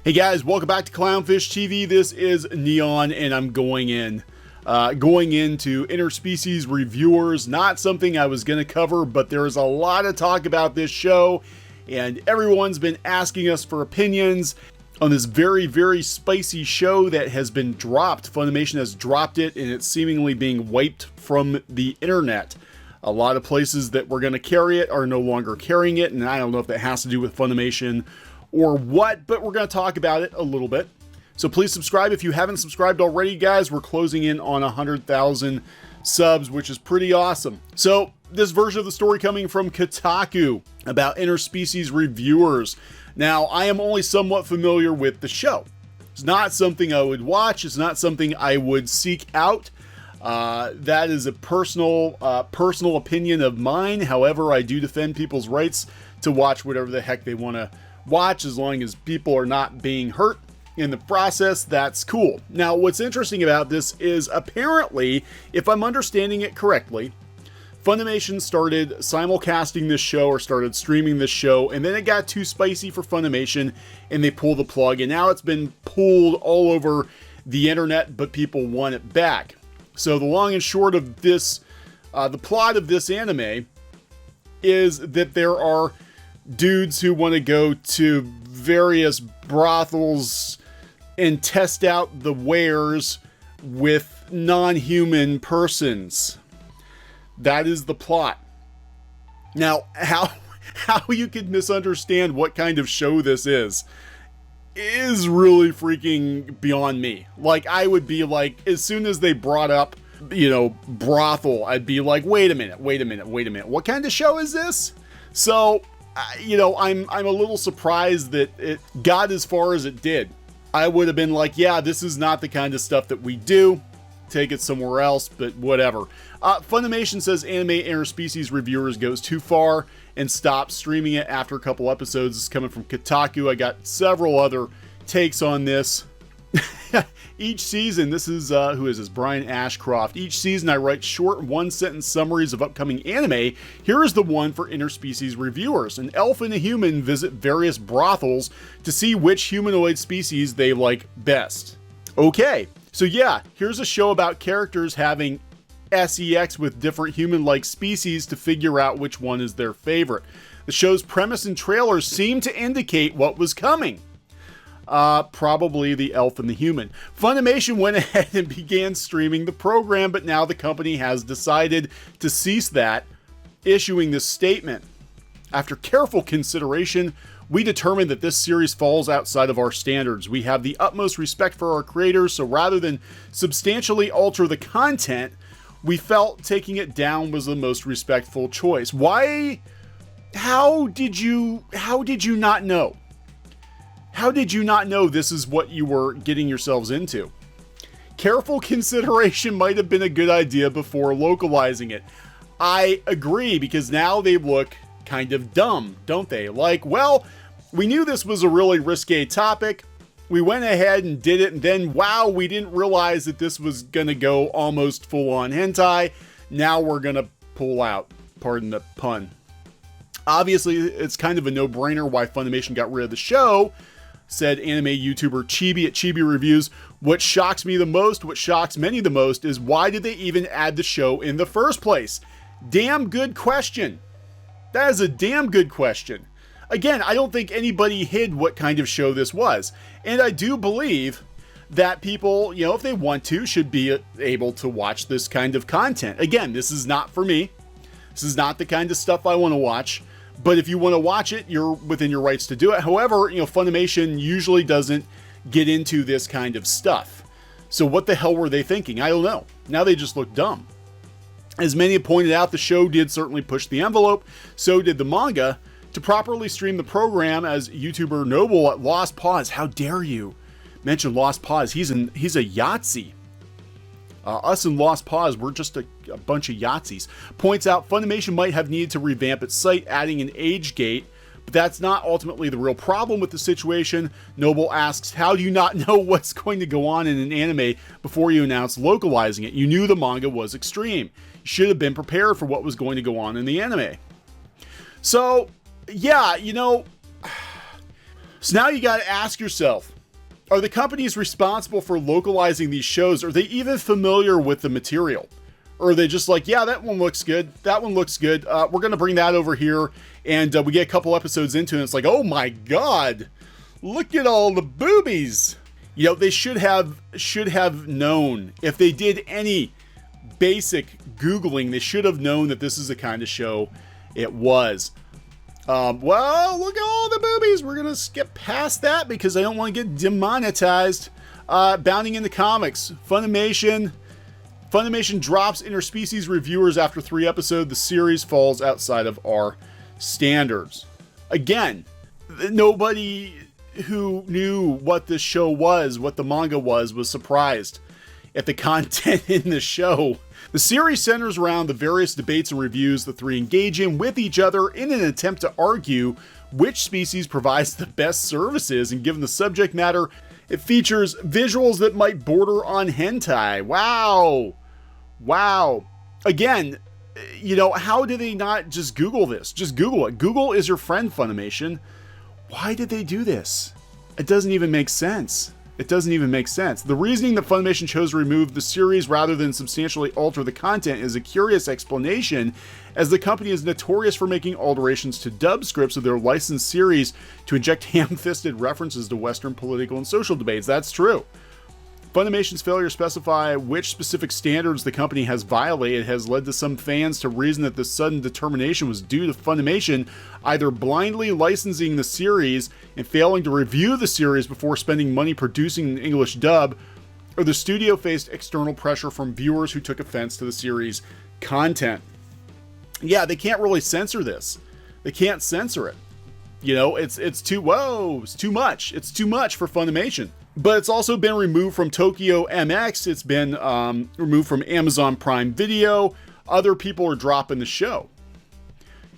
Hey guys, welcome back to CLOWNFISH TV. This is Kneon, and I'm going into Interspecies Reviewers. Not something I was going to cover, but there's a lot of talk about this show, and everyone's been asking us for opinions on this very, very spicy show that has been dropped. Funimation has dropped it, and it's seemingly being wiped from the internet. A lot of places that were going to carry it are no longer carrying it, and I don't know if that has to do with Funimation or what, but we're going to talk about it a little bit. So please subscribe if you haven't subscribed already, guys. We're closing in on 100,000 subs, which is pretty awesome. So this version of the story coming from Kotaku about Interspecies Reviewers. Now, I am only somewhat familiar with the show. It's not something I would watch. It's not something I would seek out. That is a personal opinion of mine. However, I do defend people's rights to watch whatever the heck they want to watch, as long as people are not being hurt in the process. That's cool. Now, what's interesting about this is apparently, if I'm understanding it correctly, Funimation started simulcasting this show or started streaming this show, and then it got too spicy for Funimation and they pulled the plug, and now it's been pulled all over the internet, but people want it back. So the long and short of this, the plot of this anime is that there are dudes who want to go to various brothels and test out the wares with non-human persons. That is the plot. Now, how you could misunderstand what kind of show this is really freaking beyond me. Like, I would be like, as soon as they brought up, brothel, I'd be like, wait a minute. What kind of show is this? So, I'm a little surprised that it got as far as it did. I would have been like, yeah, this is not the kind of stuff that we do. Take it somewhere else, but whatever. Funimation says Anime Interspecies Reviewers goes too far and stops streaming it after a couple episodes. This is coming from Kotaku. I got several other takes on this. Each season, this is, who is this? Brian Ashcroft. Each season I write short one-sentence summaries of upcoming anime. Here is the one for Interspecies Reviewers. An elf and a human visit various brothels to see which humanoid species they like best. Okay, so yeah, here's a show about characters having sex with different human-like species to figure out which one is their favorite. The show's premise and trailers seem to indicate what was coming. Probably the elf and the human. Funimation went ahead and began streaming the program, but now the company has decided to cease that, issuing this statement. After careful consideration, we determined that this series falls outside of our standards. We have the utmost respect for our creators, so rather than substantially alter the content, we felt taking it down was the most respectful choice. Why? How did you not know? How did you not know this is what you were getting yourselves into? Careful consideration might have been a good idea before localizing it. I agree, because now they look kind of dumb, don't they? Like, well, we knew this was a really risque topic. We went ahead and did it, and then, wow, we didn't realize that this was going to go almost full-on hentai. Now we're going to pull out. Pardon the pun. Obviously, it's kind of a no-brainer why Funimation got rid of the show, said anime YouTuber Chibi at Chibi Reviews. What shocks me the most, what shocks many the most, is why did they even add the show in the first place? Damn good question. That is a damn good question. Again, I don't think anybody hid what kind of show this was. And I do believe that people, if they want to, should be able to watch this kind of content. Again, this is not for me. This is not the kind of stuff I want to watch. But if you want to watch it, you're within your rights to do it. However, Funimation usually doesn't get into this kind of stuff. So what the hell were they thinking? I don't know. Now they just look dumb. As many have pointed out, the show did certainly push the envelope. So did the manga. To properly stream the program, as YouTuber Noble at Lost Pause, how dare you mention Lost Pause? He's a Yahtzee. Us and Lost Pause, we're just a bunch of Yahtzees. Points out Funimation might have needed to revamp its site, adding an age gate, but that's not ultimately the real problem with the situation. Noble asks, how do you not know what's going to go on in an anime before you announce localizing it? You knew the manga was extreme. You should have been prepared for what was going to go on in the anime. So, yeah, so now you got to ask yourself, Are the companies responsible for localizing these shows? Are they even familiar with the material? Or are they just like, yeah, that one looks good. That one looks good. We're going to bring that over here. And we get a couple episodes into it. And it's like, oh my God, look at all the boobies. You know, they should have known, if they did any basic Googling, they should have known that this is the kind of show it was. Well, look at all the boobies. We're going to skip past that because I don't want to get demonetized. Bounding into comics. Funimation drops Interspecies Reviewers after 3 episodes. The series falls outside of our standards. Again, nobody who knew what this show was, what the manga was surprised at the content in the show. The series centers around the various debates and reviews the 3 engage in with each other in an attempt to argue which species provides the best services, and given the subject matter, it features visuals that might border on hentai. Wow. Again, you know, how do they not just Google this? Just Google it. Google is your friend, Funimation. Why did they do this? It doesn't even make sense. The reasoning that Funimation chose to remove the series rather than substantially alter the content is a curious explanation, as the company is notorious for making alterations to dub scripts of their licensed series to inject ham-fisted references to Western political and social debates. That's true. Funimation's failure to specify which specific standards the company has violated has led to some fans to reason that this sudden determination was due to Funimation either blindly licensing the series and failing to review the series before spending money producing an English dub, or the studio faced external pressure from viewers who took offense to the series' content. Yeah, they can't really censor this. They can't censor it. You know, it's too much. It's too much for Funimation. But it's also been removed from Tokyo MX. It's been removed from Amazon Prime Video. Other people are dropping the show.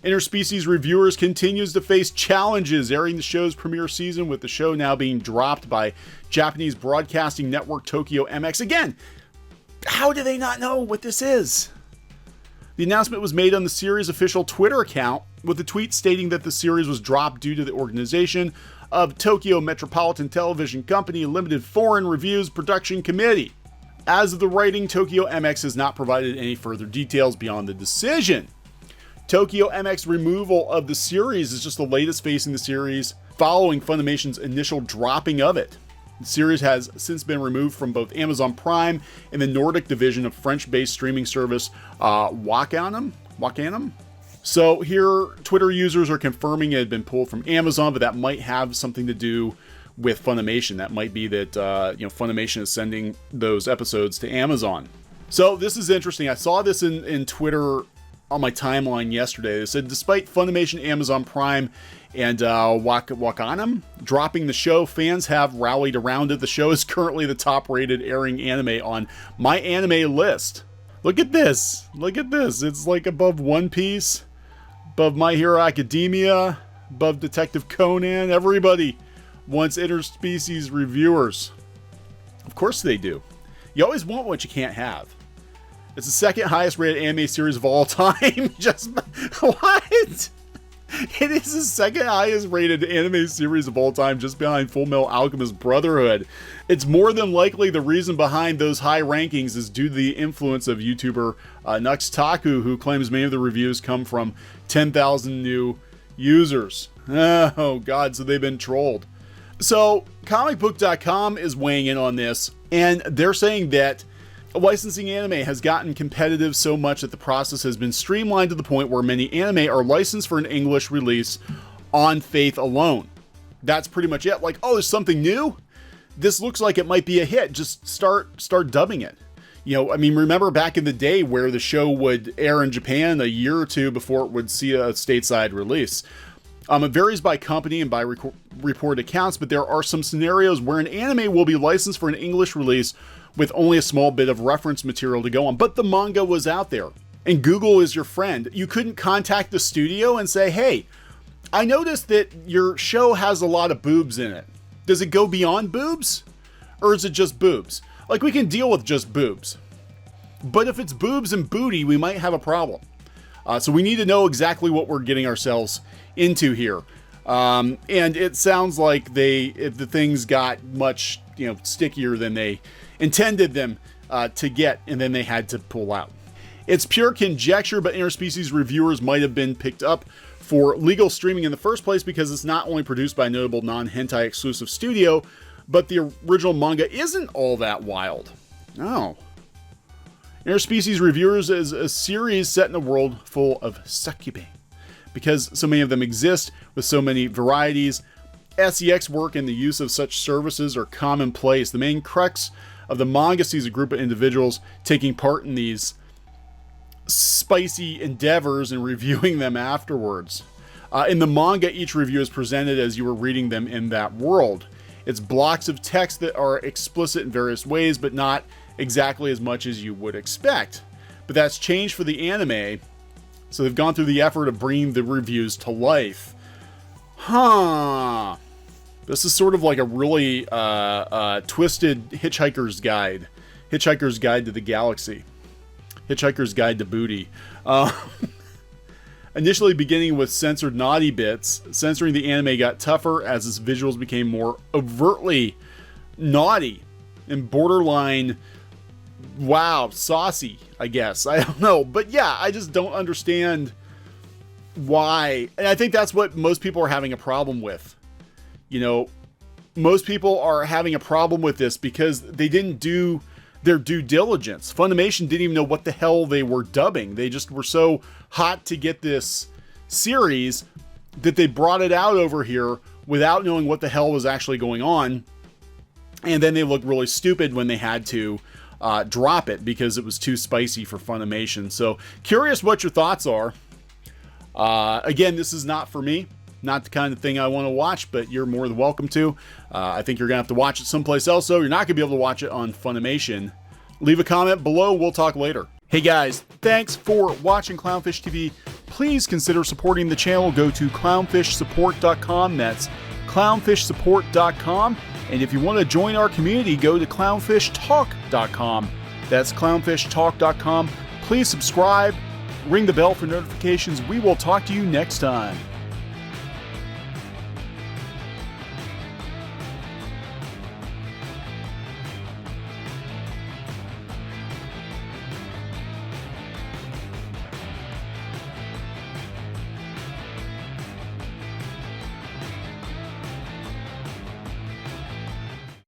Interspecies Reviewers continues to face challenges airing the show's premiere season, with the show now being dropped by Japanese broadcasting network Tokyo MX. Again, how do they not know what this is? The announcement was made on the series' official Twitter account, with a tweet stating that the series was dropped due to the organization of Tokyo Metropolitan Television Company Limited Foreign Reviews Production Committee. As of the writing, Tokyo MX has not provided any further details beyond the decision. Tokyo MX removal of the series is just the latest facing the series following Funimation's initial dropping of it. The series has since been removed from both Amazon Prime and the Nordic division of French-based streaming service Wakanim. So here, Twitter users are confirming it had been pulled from Amazon, but that might have something to do with Funimation. That might be that Funimation is sending those episodes to Amazon. So this is interesting. I saw this in Twitter on my timeline yesterday. They said, despite Funimation, Amazon Prime, and Wakanim dropping the show, fans have rallied around it. The show is currently the top-rated airing anime on My Anime List. Look at this. It's like above One Piece, above My Hero Academia, above Detective Conan. Everybody wants Interspecies Reviewers. Of course they do. You always want what you can't have. It's the second highest rated anime series of all time. Just what? It is the second highest rated anime series of all time, just behind Fullmetal Alchemist Brotherhood. It's more than likely the reason behind those high rankings is due to the influence of YouTuber Nuxtaku, who claims many of the reviews come from 10,000 new users. Oh god, so they've been trolled. So comicbook.com is weighing in on this, and they're saying that licensing anime has gotten competitive so much that the process has been streamlined to the point where many anime are licensed for an English release on faith alone. That's pretty much it. Like, oh, there's something new? This looks like it might be a hit. Just start dubbing it. You know, I mean, remember back in the day where the show would air in Japan a year or two before it would see a stateside release. It varies by company and by reported accounts, but there are some scenarios where an anime will be licensed for an English release with only a small bit of reference material to go on. But the manga was out there, and Google is your friend. You couldn't contact the studio and say, hey, I noticed that your show has a lot of boobs in it. Does it go beyond boobs? Or is it just boobs? Like, we can deal with just boobs. But if it's boobs and booty, we might have a problem. So we need to know exactly what we're getting ourselves into here. And it sounds like the things got much stickier than they intended them to get, and then they had to pull out. It's pure conjecture, but Interspecies Reviewers might have been picked up for legal streaming in the first place because it's not only produced by a notable non-hentai exclusive studio, but the original manga isn't all that wild. No. Interspecies Reviewers is a series set in a world full of succubae. Because so many of them exist with so many varieties, SEX work and the use of such services are commonplace. The main crux of the manga sees a group of individuals taking part in these spicy endeavors and reviewing them afterwards. In the manga, each review is presented as you were reading them in that world. It's blocks of text that are explicit in various ways, but not exactly as much as you would expect. But that's changed for the anime, so they've gone through the effort of bringing the reviews to life. Huh. This is sort of like a really twisted Hitchhiker's Guide. Hitchhiker's Guide to the Galaxy. Hitchhiker's Guide to Booty. Initially beginning with censored naughty bits, censoring the anime got tougher as its visuals became more overtly naughty and borderline, wow, saucy, I guess. I don't know. But yeah, I just don't understand why. And I think that's what most people are having a problem with. Most people are having a problem with this because they didn't do their due diligence. Funimation didn't even know what the hell they were dubbing. They just were so hot to get this series that they brought it out over here without knowing what the hell was actually going on. And then they looked really stupid when they had to drop it because it was too spicy for Funimation. So curious what your thoughts are. Again, this is not for me. Not the kind of thing I want to watch, but you're more than welcome to. I think you're going to have to watch it someplace else, though. You're not going to be able to watch it on Funimation. Leave a comment below. We'll talk later. Hey guys, thanks for watching CLOWNFISH TV. Please consider supporting the channel. Go to clownfishsupport.com. That's clownfishsupport.com. And if you want to join our community, go to clownfishtalk.com. That's clownfishtalk.com. Please subscribe. Ring the bell for notifications. We will talk to you next time.